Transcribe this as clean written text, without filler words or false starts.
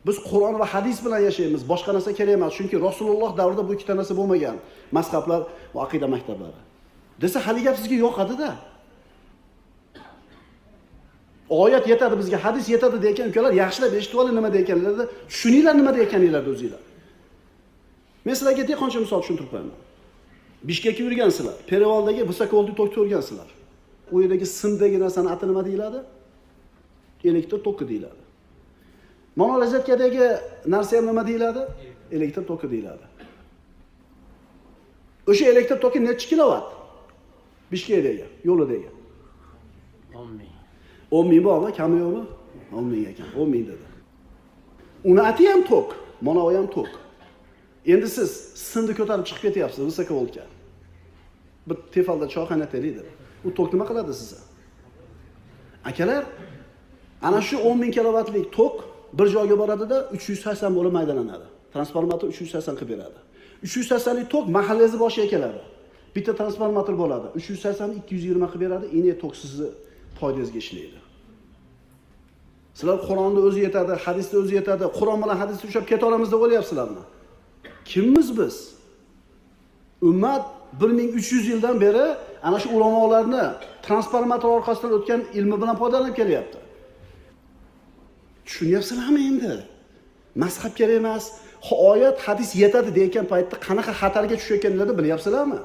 Biz Qur'on va hadis bilan yashaymiz, boshqa narsa kerak emas. Chunki Rasululloh davrida bu ikkita narsa bo'lmagan. Mazhablar va aqida maktablari. Desa hali gap sizga yoqadi-da. Oyat yetadi bizga, hadis yetadi degan ukalar yaxshilab eshitib oling nima deganlarida, tushuninglar nima deganinglarni o'zingizlar. Men sizlarga qancha misol tushuntirib qo'yaman. Bishkekka yurgansizlar, Perevoldagi Visokovolni to'kib o'rgansizlar. U yerdagi simdagi narsani ati nima deyiladi? Elektr toki deyiladi. Mana Lazatkadagi narsa ham nima deyiladi? Elektr toki deyiladi. O'sha elektr toki necha kilovat? Bishkekdagi, yo'lidagi. 10 ming. 10 ming bormi, kami yo'qmi? 10 ming ekan, 10 ming dedi. Uni ati ham tok, mana u ham tok. Endi siz simni ko'tarib chiqib ketyapsiz Visokovolga. Bir tefalda choy qaynataylik deb. U tok nima qiladi sizga? Akalar, ana shu 10 ming kilovatlik tok bir joyga boradida 380 bo'lib maydalanadi. Transformator 380 qilib beradi. 380lik tok mahallangiz boshiga keladi. Bitta transformator bo'ladi. 380 ni 220 qilib beradi. Endi tok sizni foydangizga ishlaydi. Sizlar Qur'onda o'zi yetadi, hadisda o'zi yetadi. Qur'on bilan hadisni ushlab keta olamiz deb o'ylayapsizlarmi? Kimmiz biz? Ummat 1300 yildan beri ana shu ulamolarni transformator orqasidan o'tgan ilmi bilan foydalanib kelyapti. Tushunyapsizlarmi endi? Mazhab kerak emas. Oyat, hadis yetadi degan paytda qanaqa xatarga tushayotganligini bilyapsizlarmi?